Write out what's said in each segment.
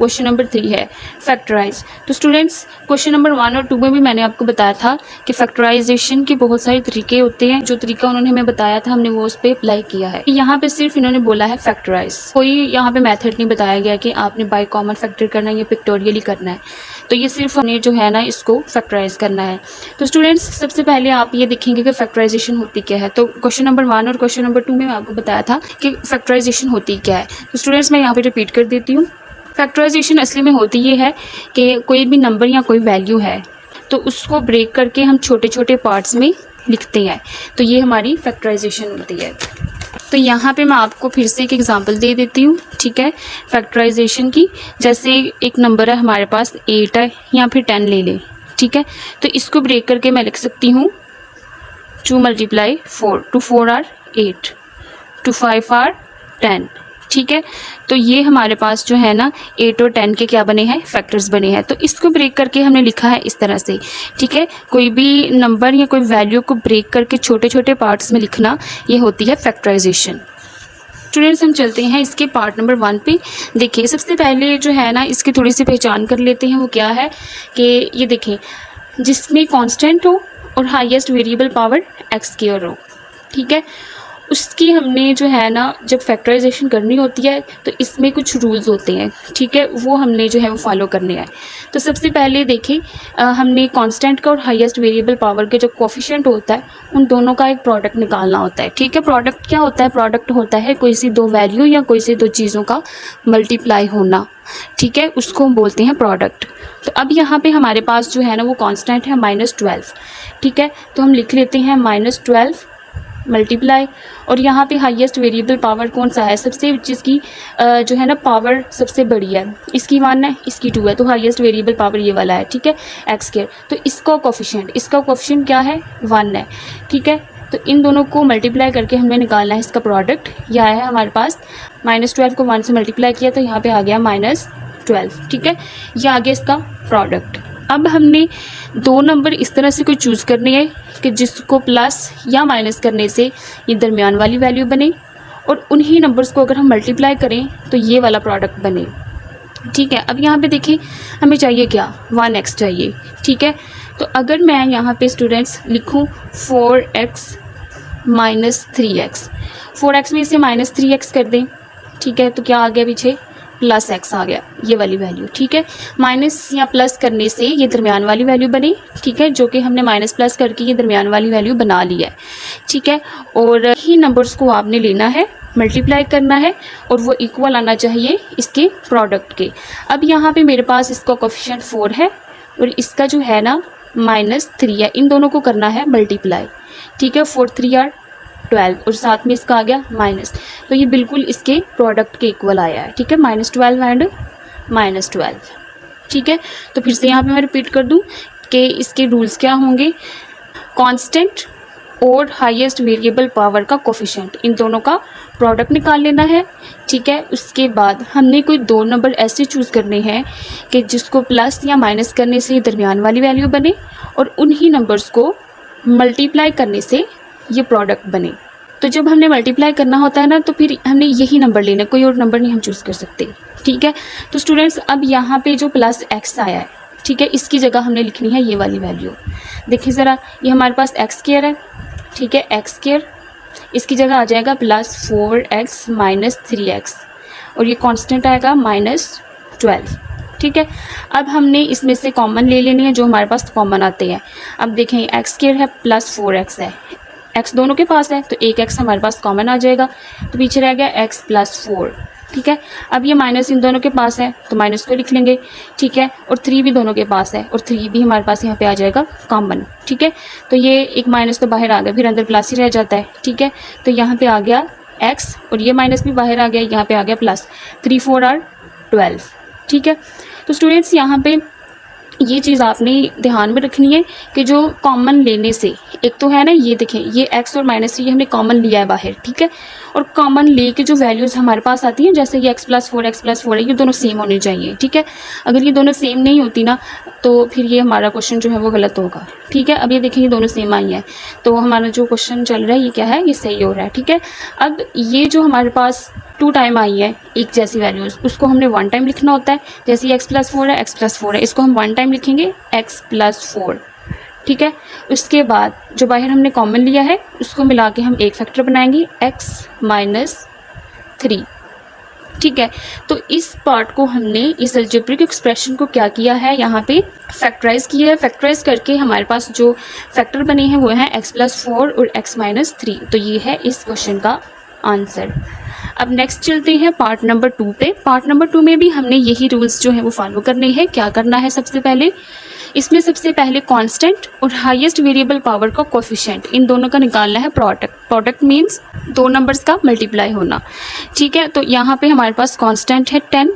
Question number 3 है factorise. तो students question number 1 और 2 में भी मैंने आपको बताया था कि फैक्टराइजेशन के बहुत सारे तरीके होते हैं। जो तरीका उन्होंने हमें बताया था हमने वो उस पर अप्लाई किया है। यहाँ पे सिर्फ इन्होंने बोला है फैक्टराइज, कोई यहाँ पे मेथड नहीं बताया गया कि आपने बाय कॉमन फैक्टर करना है या पिक्टोरियली करना है। तो ये सिर्फ हमने जो है ना इसको फैक्टराइज करना है। तो स्टूडेंट्स सबसे पहले आप ये देखेंगे कि फैक्टराइजेशन होती क्या है। तो क्वेश्चन नंबर 1 और क्वेश्चन नंबर 2 में मैं आपको बताया था कि फैक्टराइजेशन होती क्या है। तो स्टूडेंट्स मैं यहाँ पे रिपीट कर देती हूँ। फैक्टराइजेशन असली में होती ये है कि कोई भी नंबर या कोई वैल्यू है तो उसको ब्रेक करके हम छोटे छोटे पार्ट्स में लिखते हैं। तो ये हमारी फैक्टराइजेशन होती है। तो यहाँ पे मैं आपको फिर से एक एग्जांपल दे देती हूँ, ठीक है, फैक्टराइजेशन की। जैसे एक नंबर है हमारे पास 8 है या फिर 10 ले लें, ठीक है। तो इसको ब्रेक करके मैं लिख सकती हूँ 2 × 4, 2 4 आर 8, 2 5 आर 10, ठीक है। तो ये हमारे पास जो है ना 8 और 10 के क्या बने हैं, फैक्टर्स बने हैं। तो इसको ब्रेक करके हमने लिखा है इस तरह से, ठीक है। कोई भी नंबर या कोई वैल्यू को ब्रेक करके छोटे छोटे पार्ट्स में लिखना, ये होती है फैक्टराइजेशन। स्टूडेंट्स हम चलते हैं इसके पार्ट नंबर 1 पे। देखिए सबसे पहले जो है ना इसकी थोड़ी सी पहचान कर लेते हैं। वो क्या है कि ये देखें, जिसमें कांस्टेंट हो और हाईएस्ट वेरिएबल पावर x² हो, ठीक है, उसकी हमने जो है ना जब फैक्टराइजेशन करनी होती है तो इसमें कुछ रूल्स होते हैं, ठीक है, वो हमने जो है वो फॉलो करने हैं। तो सबसे पहले देखें हमने कांस्टेंट का और हाईएस्ट वेरिएबल पावर के जो कोफिशिएंट होता है उन दोनों का एक प्रोडक्ट निकालना होता है, ठीक है। प्रोडक्ट क्या होता है, प्रोडक्ट होता है कोई सी दो वैल्यू या कोई सी दो चीज़ों का मल्टीप्लाई होना, ठीक है, उसको हम बोलते हैं प्रोडक्ट। तो अब यहाँ पे हमारे पास जो है ना वो कांस्टेंट है -12, ठीक है। तो हम लिख लेते हैं -12 मल्टीप्लाई, और यहाँ पे हाईएस्ट वेरिएबल पावर कौन सा है, सबसे जिसकी जो है ना पावर सबसे बड़ी है, इसकी 1 है, इसकी 2 है, तो हाईएस्ट वेरिएबल पावर ये वाला है, ठीक है, x²। तो इसका कोफिशिएंट क्या है, 1 है, ठीक है। तो इन दोनों को मल्टीप्लाई करके हमने निकालना है इसका प्रोडक्ट। यह है हमारे पास -12 को 1 से मल्टीप्लाई किया तो यहाँ पे आ गया -12, ठीक है, यह आ गया इसका प्रोडक्ट। अब हमने 2 नंबर इस तरह से कोई चूज़ करने हैं कि जिसको प्लस या माइनस करने से ये दरमियान वाली वैल्यू बने, और उन्हीं नंबर्स को अगर हम मल्टीप्लाई करें तो ये वाला प्रोडक्ट बने, ठीक है। अब यहाँ पे देखें हमें चाहिए क्या, 1x चाहिए, ठीक है। तो अगर मैं यहाँ पे स्टूडेंट्स लिखूँ 4x - 3x, 4x में इसे -3x कर दें, ठीक है, तो क्या आ गया पीछे, +x आ गया, ये वाली वैल्यू, ठीक है। माइनस या प्लस करने से ये दरमियान वाली वैल्यू बनी, ठीक है, जो कि हमने माइनस प्लस करके ये दरमियान वाली वैल्यू बना ली है, ठीक है। और ही नंबर्स को आपने लेना है, मल्टीप्लाई करना है, और वो इक्वल आना चाहिए इसके प्रोडक्ट के। अब यहाँ पे मेरे पास इसका कोफिशिएंट 4 है और इसका जो है ना -3 है, इन दोनों को करना है मल्टीप्लाई, ठीक है, 4 3 आर 12 और साथ में इसका आ गया माइनस, तो ये बिल्कुल इसके प्रोडक्ट के इक्वल आया है, ठीक है, -12 एंड -12, ठीक है। तो फिर से यहाँ पे मैं रिपीट कर दूँ कि इसके रूल्स क्या होंगे, कांस्टेंट और हाईएस्ट वेरिएबल पावर का कोफिशिएंट, इन दोनों का प्रोडक्ट निकाल लेना है, ठीक है। उसके बाद हमने कोई 2 नंबर ऐसे चूज़ करने हैं कि जिसको प्लस या माइनस करने से दरमियान वाली वैल्यू बने, और उन्हीं नंबर्स को मल्टीप्लाई करने से ये प्रोडक्ट बने। तो जब हमने मल्टीप्लाई करना होता है ना तो फिर हमने यही नंबर लेना, कोई और नंबर नहीं हम चूज़ कर सकते, ठीक है। तो स्टूडेंट्स अब यहाँ पे जो +x आया है, ठीक है, इसकी जगह हमने लिखनी है ये वाली वैल्यू। देखिए ज़रा, ये हमारे पास x² है, ठीक है, x², इसकी जगह आ जाएगा +4x - 3x, और ये कांस्टेंट आएगा -12, ठीक है। अब हमने इसमें से कॉमन ले लेनी है जो हमारे पास कॉमन आते हैं। अब देखें x² है +4x है, x दोनों के पास है तो एक x हमारे पास कॉमन आ जाएगा, तो पीछे रह गया x + 4, ठीक है। अब ये माइनस इन दोनों के पास है तो माइनस को लिख लेंगे, ठीक है, और 3 भी दोनों के पास है और 3 भी हमारे पास यहाँ पे आ जाएगा कॉमन, ठीक है। तो ये एक माइनस तो बाहर आ गया, फिर अंदर प्लस ही रह जाता है, ठीक है। तो यहाँ पे आ गया x और ये माइनस भी बाहर आ गया, यहाँ पे आ गया प्लस, 3 4 आर 12, ठीक है। तो स्टूडेंट्स यहाँ पे ये चीज़ आपने ध्यान में रखनी है कि जो कॉमन लेने से, एक तो है ना ये देखें ये x और -3 हमने कॉमन लिया है बाहर, ठीक है, और कॉमन लेके जो वैल्यूज़ हमारे पास आती हैं, जैसे ये x+4 है, ये दोनों सेम होनी चाहिए, ठीक है। अगर ये दोनों सेम नहीं होती ना तो फिर ये हमारा क्वेश्चन जो है वो गलत होगा, ठीक है। अब ये देखिए ये दोनों सेम आई है, तो हमारा जो क्वेश्चन चल रहा है ये क्या है, ये सही हो रहा है, ठीक है। अब ये जो हमारे पास 2 टाइम आई है एक जैसी वैल्यूज़, उसको हमने 1 टाइम लिखना होता है। जैसे ये x+4 है, इसको हम 1 टाइम लिखेंगे x+4, ठीक है। उसके बाद जो बाहर हमने कॉमन लिया है उसको मिला के हम एक फैक्टर बनाएंगे x-3, ठीक है। तो इस पार्ट को हमने, इस अलजेब्रिक एक्सप्रेशन को क्या किया है, यहाँ पे फैक्टराइज किया है। फैक्टराइज करके हमारे पास जो फैक्टर बने हैं वो हैं x+4 और x-3। तो ये है इस क्वेश्चन का आंसर। अब नेक्स्ट चलते हैं पार्ट नंबर 2 पे। पार्ट नंबर 2 में भी हमने यही रूल्स जो है वो फॉलो करने हैं। क्या करना है, सबसे पहले इसमें सबसे पहले कांस्टेंट और हाईएस्ट वेरिएबल पावर का कोफिशिएंट, इन दोनों का निकालना है प्रोडक्ट। प्रोडक्ट मींस 2 नंबर्स का मल्टीप्लाई होना, ठीक है। तो यहाँ पे हमारे पास कांस्टेंट है 10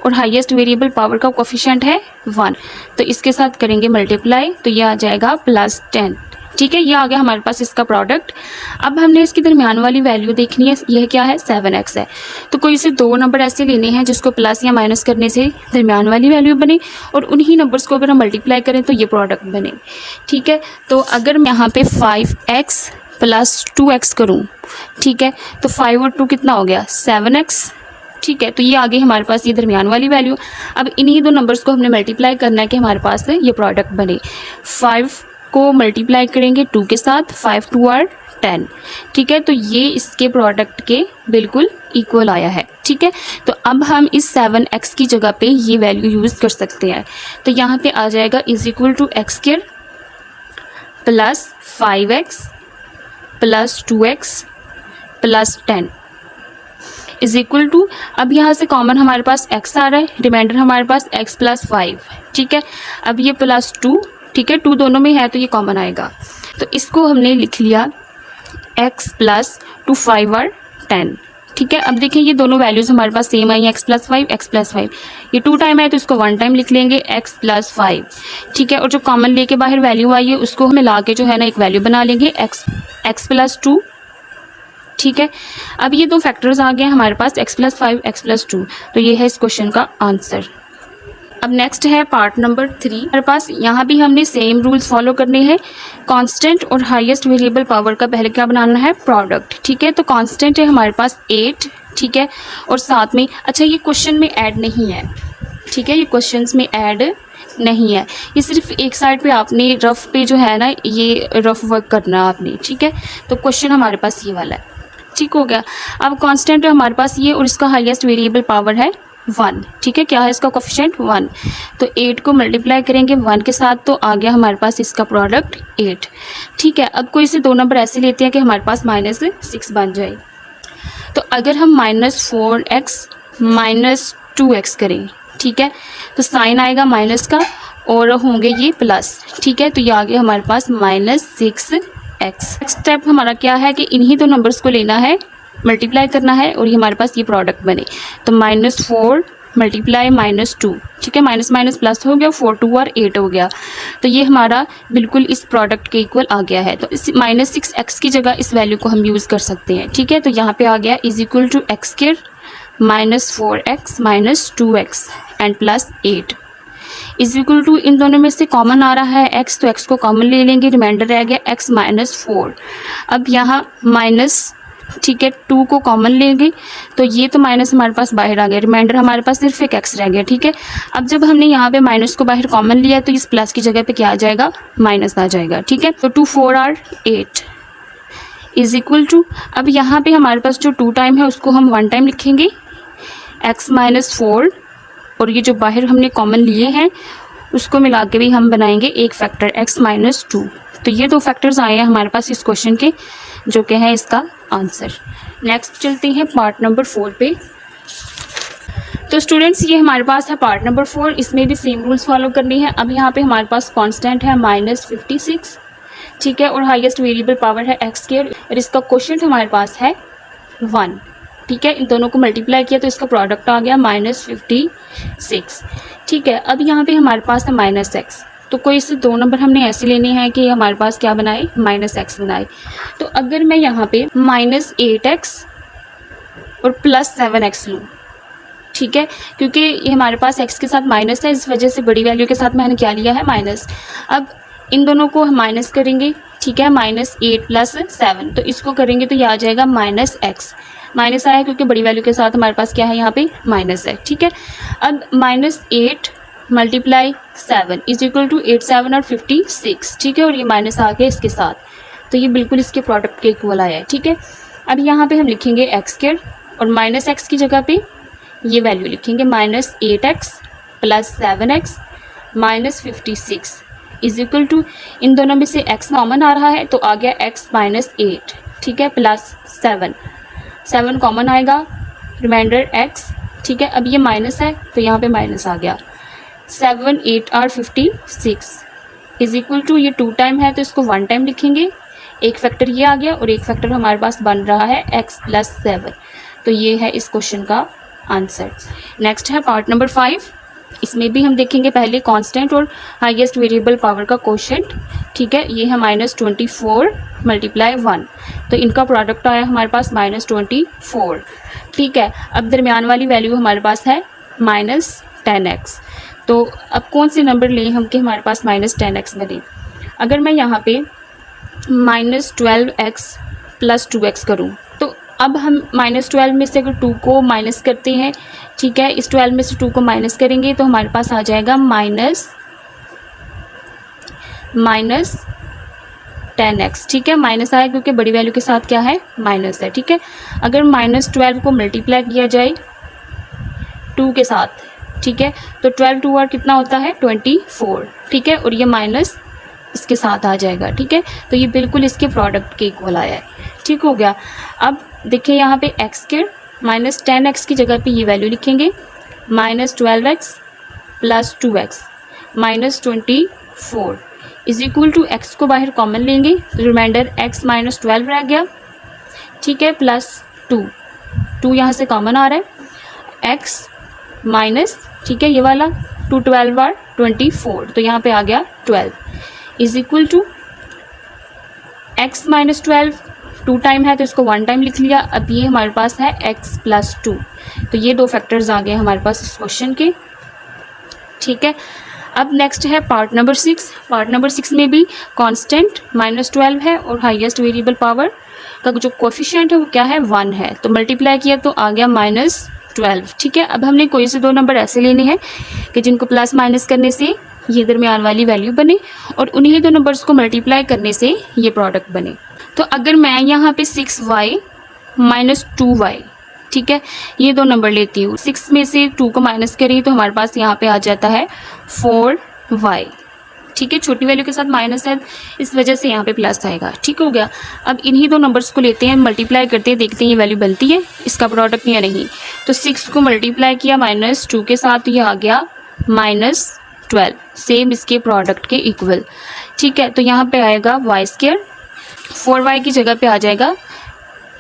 और हाईएस्ट वेरिएबल पावर का कोफिशिएंट है 1, तो इसके साथ करेंगे मल्टीप्लाई, तो ये आ जाएगा +10, ठीक है। ये आ गया हमारे पास इसका प्रोडक्ट। अब हमने इसकी दरमियान वाली वैल्यू देखनी है, यह क्या है, 7x है। तो कोई से 2 नंबर ऐसे लेने हैं जिसको प्लस या माइनस करने से दरमियान वाली वैल्यू बने और उन्हीं नंबर्स को अगर हम मल्टीप्लाई करें तो ये प्रोडक्ट बने, ठीक है। तो अगर मैं यहाँ पे 5x + 2x करूँ, ठीक है, तो 5 और 2 कितना हो गया, 7x, ठीक है। तो ये आ गई हमारे पास ये दरमियान वाली वैल्यू। अब इन्हीं 2 नंबर्स को हमने मल्टीप्लाई करना है कि हमारे पास ये प्रोडक्ट बने। 5 को मल्टीप्लाई करेंगे 2 के साथ, 5 2 are 10, ठीक है। तो ये इसके प्रोडक्ट के बिल्कुल इक्वल आया है, ठीक है। तो अब हम इस 7x की जगह पे ये वैल्यू यूज़ कर सकते हैं। तो यहाँ पे आ जाएगा = x² + 5x + 2x + 10 = अब यहाँ से कॉमन हमारे पास x आ रहा है, रिमाइंडर हमारे पास x + 5, ठीक है। अब ये +2, ठीक है, 2 दोनों में है तो ये कॉमन आएगा, तो इसको हमने लिख लिया x + 2 5 are 10, ठीक है। अब देखिए ये दोनों वैल्यूज़ हमारे पास सेम आई, x + 5 x + 5, ये 2 टाइम है तो इसको 1 टाइम लिख लेंगे x + 5, ठीक है। और जो कॉमन लेके बाहर वैल्यू आई है उसको हम मिला के जो है ना एक वैल्यू बना लेंगे x + 2, ठीक है। अब ये 2 फैक्टर्स आ गए हमारे पास x + 5 x + 2, तो ये है इस क्वेश्चन का आंसर। अब नेक्स्ट है पार्ट नंबर 3। हमारे पास यहाँ भी हमने सेम रूल्स फॉलो करने हैं। कांस्टेंट और हाईएस्ट वेरिएबल पावर का पहले क्या बनाना है, प्रोडक्ट, ठीक है। तो कांस्टेंट है हमारे पास 8, ठीक है, और साथ में, अच्छा ये क्वेश्चन में ऐड नहीं है, ठीक है, ये क्वेश्चंस में ऐड नहीं है, ये सिर्फ एक साइड पे आपने रफ पे जो है ना ये रफ वर्क करना है आपने, ठीक है। तो क्वेश्चन हमारे पास ये वाला है, ठीक हो गया। अब कांस्टेंट है हमारे पास ये और इसका हाईएस्ट वेरिएबल पावर है 1, ठीक है। क्या है इसका कोफिशिएंट 1, तो 8 को मल्टीप्लाई करेंगे 1 के साथ तो आ गया हमारे पास इसका प्रोडक्ट 8, ठीक है। अब कोई से 2 नंबर ऐसे लेते हैं कि हमारे पास -6 बन जाए। तो अगर हम -4x - 2x करें, ठीक है, तो साइन आएगा माइनस का और होंगे ये प्लस, ठीक है। तो ये आ गया हमारे पास -6x। नेक्स्ट स्टेप हमारा क्या है कि इन्हीं 2 नंबर्स को लेना है, मल्टीप्लाई करना है और ये हमारे पास ये प्रोडक्ट बने। तो -4 मल्टीप्लाई -2, ठीक है, माइनस माइनस प्लस हो गया, 4 2 और 8 हो गया। तो ये हमारा बिल्कुल इस प्रोडक्ट के इक्वल आ गया है। तो इस -6x की जगह इस वैल्यू को हम यूज़ कर सकते हैं, ठीक है। तो यहाँ पे आ गया = x² -4x -2x एंड +8 = इन दोनों में से कॉमन आ रहा है x, तो x को कॉमन ले लेंगे, रिमाइंडर रह गया x -4। अब यहाँ माइनस, ठीक है, 2 को कॉमन लेंगे तो ये तो माइनस हमारे पास बाहर आ गया, रिमाइंडर हमारे पास सिर्फ एक x रह गया, ठीक है। अब जब हमने यहाँ पे माइनस को बाहर कॉमन लिया तो इस प्लस की जगह पे क्या आ जाएगा, माइनस आ जाएगा, ठीक है। तो 2 4 are 8 = अब यहाँ पे हमारे पास जो 2 टाइम है उसको हम 1 टाइम लिखेंगे x -4 और ये जो बाहर हमने कॉमन लिए हैं उसको मिला के भी हम बनाएंगे एक फैक्टर x -2। तो ये 2 फैक्टर्स आए हैं हमारे पास इस क्वेश्चन के, जो कि है इसका आंसर। नेक्स्ट चलते हैं पार्ट नंबर 4 पे। तो स्टूडेंट्स ये हमारे पास है पार्ट नंबर 4, इसमें भी सेम रूल्स फॉलो करनी है। अब यहाँ पे हमारे पास कांस्टेंट है -56, ठीक है, और हाईएस्ट वेरिएबल पावर है x² और इसका क्वोशिएंट हमारे पास है 1, ठीक है। इन दोनों को मल्टीप्लाई किया तो इसका प्रोडक्ट आ गया -56, ठीक है। अब यहाँ पे हमारे पास है -x, तो कोई से 2 नंबर हमने ऐसे लेने हैं कि हमारे पास क्या बनाए, -x बनाए। तो अगर मैं यहाँ पे -8x और प्लस 7x लूँ, ठीक है, क्योंकि ये हमारे पास x के साथ माइनस है, इस वजह से बड़ी वैल्यू के साथ मैंने क्या लिया है, माइनस। अब इन दोनों को हम माइनस करेंगे, ठीक है, -8 + 7, तो इसको करेंगे तो ये आ जाएगा -x। माइनस आया क्योंकि बड़ी वैल्यू के साथ हमारे पास क्या है, यहाँ पे माइनस है, ठीक है। अब -8 × 7 = 8 7 और 56, ठीक है, और ये माइनस आ गया इसके साथ, तो ये बिल्कुल इसके प्रोडक्ट के इक्वल आया है, ठीक है। अब यहाँ पे हम लिखेंगे x² और -x की जगह पे ये वैल्यू लिखेंगे, -8x + 7x -56 = इन दोनों में से x कॉमन आ रहा है तो आ गया x -8, ठीक है, प्लस 7 कॉमन आएगा, रिमाइंडर x, ठीक है। अब ये माइनस है तो यहाँ पे माइनस आ गया, 7 8 और 56 = ये 2 टाइम है तो इसको 1 टाइम लिखेंगे, एक फैक्टर ये आ गया और एक फैक्टर हमारे पास बन रहा है x + 7, तो ये है इस क्वेश्चन का आंसर। नेक्स्ट है पार्ट नंबर 5, इसमें भी हम देखेंगे पहले कांस्टेंट और हाईएस्ट वेरिएबल पावर का क्वोशिएंट, ठीक है, ये है -24 × 1, तो इनका प्रोडक्ट आया हमारे पास -24, ठीक है। अब दरमियान वाली वैल्यू हमारे पास है -10x, तो अब कौन से नंबर लें हम कि हमारे पास -10x बने। अगर मैं यहाँ पे -12x + 2x करूँ, तो अब हम -12 में से अगर 2 को माइनस करते हैं, ठीक है, इस 12 में से 2 को माइनस करेंगे तो हमारे पास आ जाएगा -10x, ठीक है, माइनस आया क्योंकि बड़ी वैल्यू के साथ क्या है, माइनस है, ठीक है। अगर -12 को मल्टीप्लाई किया जाए 2 के साथ, ठीक है, तो 12 2 और कितना होता है, 24, ठीक है, और ये माइनस इसके साथ आ जाएगा, ठीक है, तो ये बिल्कुल इसके प्रोडक्ट के इक्वल आया है, ठीक हो गया। अब देखिए यहाँ पे x² -10x की जगह पे ये वैल्यू लिखेंगे, -12x + 2x -24 = x को बाहर कॉमन लेंगे तो रिमाइंडर x -12 रह गया, ठीक है, प्लस 2 यहाँ से कॉमन आ रहा है, x माइनस, ठीक है, ये वाला 2 12 और 24, तो यहाँ पे आ गया 12 = x -12, 2 टाइम है तो इसको 1 टाइम लिख लिया। अब ये हमारे पास है x + 2, तो ये 2 फैक्टर्स आ गए हमारे पास इस क्वेश्चन के, ठीक है। अब नेक्स्ट है पार्ट नंबर 6। पार्ट नंबर 6 में भी कांस्टेंट -12 है और हाईएस्ट वेरिएबल पावर का जो कोफिशिएंट है वो क्या है, 1 है, तो मल्टीप्लाई किया तो आ गया -12, ठीक है। अब हमने कोई से 2 नंबर ऐसे लेने हैं कि जिनको प्लस माइनस करने से ये दरमियान वाली वैल्यू बने और उन्हीं 2 नंबर्स को मल्टीप्लाई करने से ये प्रोडक्ट बने। तो अगर मैं यहाँ पे 6y - 2y, ठीक है, ये 2 नंबर लेती हूँ, 6 में से 2 को माइनस करें तो हमारे पास यहाँ पे आ जाता है 4y, ठीक है, छोटी वैल्यू के साथ माइनस है इस वजह से यहाँ पे प्लस आएगा, ठीक हो गया। अब इन्हीं 2 नंबर्स को लेते हैं, मल्टीप्लाई करते हैं, देखते हैं ये वैल्यू बनती है इसका प्रोडक्ट या नहीं। तो 6 को मल्टीप्लाई किया -2 के साथ, तो ये आ गया -12, सेम इसके प्रोडक्ट के इक्वल, ठीक है। तो यहाँ पे आएगा y², 4y की जगह पे आ जाएगा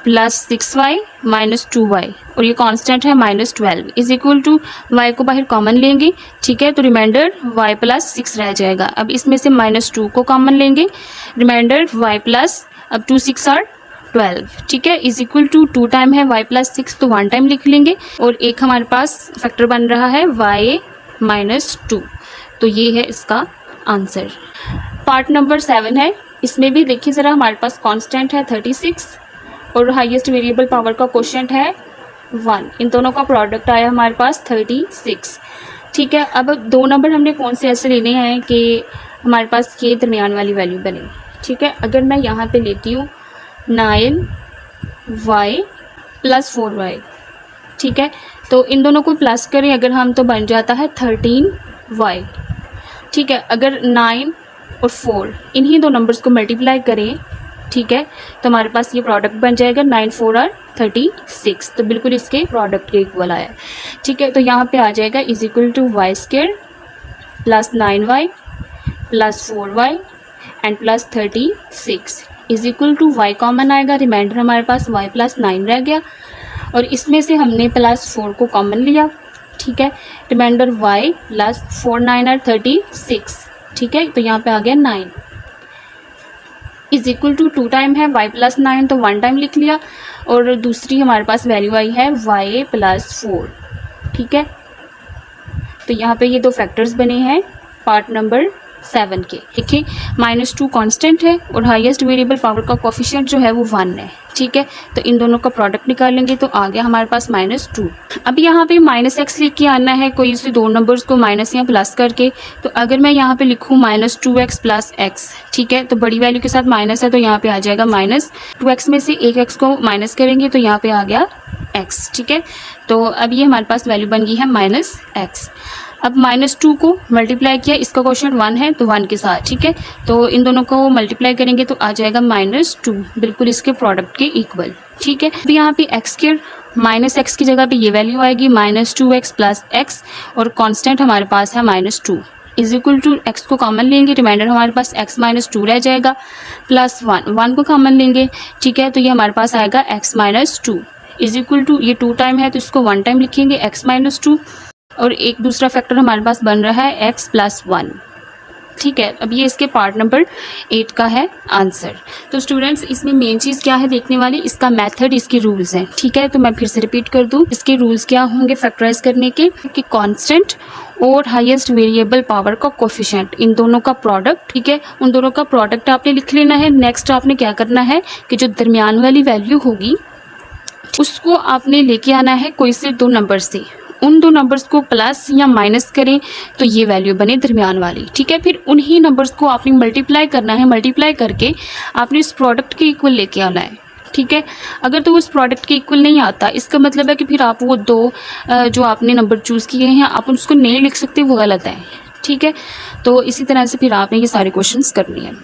+6y - 2y और ये कांस्टेंट है -12 = y को बाहर कॉमन लेंगे, ठीक है, तो रिमाइंडर y + 6 रह जाएगा। अब इसमें से -2 को कॉमन लेंगे, रिमाइंडर y + अब 2 6 और 12, ठीक है, = 2 टाइम है y + 6, तो 1 टाइम लिख लेंगे और एक हमारे पास फैक्टर बन रहा है y -2, तो ये है इसका आंसर। पार्ट नंबर 7 है, इसमें भी देखिए ज़रा, हमारे पास कांस्टेंट है 36 और हाईएस्ट वेरिएबल पावर का क्वोशिएंट है 1, इन दोनों का प्रोडक्ट आया हमारे पास 36, ठीक है। अब 2 नंबर हमने कौन से ऐसे लेने हैं कि हमारे पास ये दरमियान वाली वैल्यू बने, ठीक है। अगर मैं यहाँ पे लेती हूँ 9y + 4y, ठीक है, तो इन दोनों को प्लस करें अगर हम तो बन जाता है 13y, ठीक है। अगर 9 और 4 इन्हीं 2 नंबर्स को मल्टीप्लाई करें, ठीक है, तो हमारे पास ये प्रोडक्ट बन जाएगा 9 4 और 36, तो बिल्कुल इसके प्रोडक्ट के इक्वल आया, ठीक है। तो यहाँ पे आ जाएगा = y² + 9y + 4y and +36 = y common आएगा, रिमाइंडर हमारे पास y + 9 रह गया और इसमें से हमने +4 को कॉमन लिया, ठीक है, रिमाइंडर y + 4 9 और 36, ठीक है, तो यहाँ पे आ गया 9 = 2 टाइम है y + 9, तो 1 टाइम लिख लिया और दूसरी हमारे पास वैल्यू आई है y + 4, ठीक है। तो यहाँ पे ये दो फैक्टर्स बने हैं पार्ट नंबर 7 के। देखिए -2 कांस्टेंट है और हाईएस्ट वेरिएबल पावर का कोफिशिएंट जो है वो 1 है, ठीक है। तो इन दोनों का प्रोडक्ट निकालेंगे तो आ गया हमारे पास -2। अब यहाँ पे -x लेके आना है, कोई से दो नंबर्स को माइनस या प्लस करके। तो अगर मैं यहाँ पे लिखूँ -2x + x, ठीक है, तो बड़ी वैल्यू के साथ माइनस है तो यहाँ पे आ जाएगा -2x में से एक x को माइनस करेंगे तो यहाँ पे आ गया x, ठीक है। तो अब ये हमारे पास वैल्यू बन गई है -x। अब -2 को मल्टीप्लाई किया, इसका क्वेश्चन 1 है तो 1 के साथ, ठीक है। तो इन दोनों को मल्टीप्लाई करेंगे तो आ जाएगा -2, बिल्कुल इसके प्रोडक्ट के इक्वल, ठीक है। अब यहाँ पे x² -x की जगह पे ये वैल्यू आएगी -2x + x और कांस्टेंट हमारे पास है -2 इज इक्वल टू x को कॉमन लेंगे, रिमाइंडर हमारे पास x - 2 रह जाएगा, +1 1 को कॉमन लेंगे, ठीक है। तो ये हमारे पास आएगा x - 2 इज इक्वल टू, ये 2 टाइम है तो इसको 1 टाइम लिखेंगे x - 2 और एक दूसरा फैक्टर हमारे पास बन रहा है x + 1, ठीक है। अब ये इसके पार्ट नंबर 8 का है आंसर। तो स्टूडेंट्स इसमें मेन चीज़ क्या है देखने वाली, इसका मेथड, इसके रूल्स हैं, ठीक है। तो मैं फिर से रिपीट कर दूं, इसके रूल्स क्या होंगे फैक्टराइज करने के कि कांस्टेंट और हाईएस्ट वेरिएबल पावर का कोफिशिएंट, इन दोनों का प्रोडक्ट, ठीक है, उन दोनों का प्रोडक्ट आपने लिख लेना है। नेक्स्ट आपने क्या करना है कि जो दरमियान वाली वैल्यू होगी उसको आपने लेके आना है कोई से दो नंबर से, उन दो नंबर्स को प्लस या माइनस करें तो ये वैल्यू बने दरमियान वाली, ठीक है। फिर उन्हीं नंबर्स को आपने मल्टीप्लाई करना है, मल्टीप्लाई करके आपने इस प्रोडक्ट के इक्वल लेके आना है, ठीक है। अगर तो उस प्रोडक्ट के इक्वल नहीं आता, इसका मतलब है कि फिर आप वो दो जो आपने नंबर चूज़ किए हैं आप उसको नहीं लिख सकते, वो गलत है, ठीक है। तो इसी तरह से फिर आपने ये सारे क्वेश्चंस करने हैं।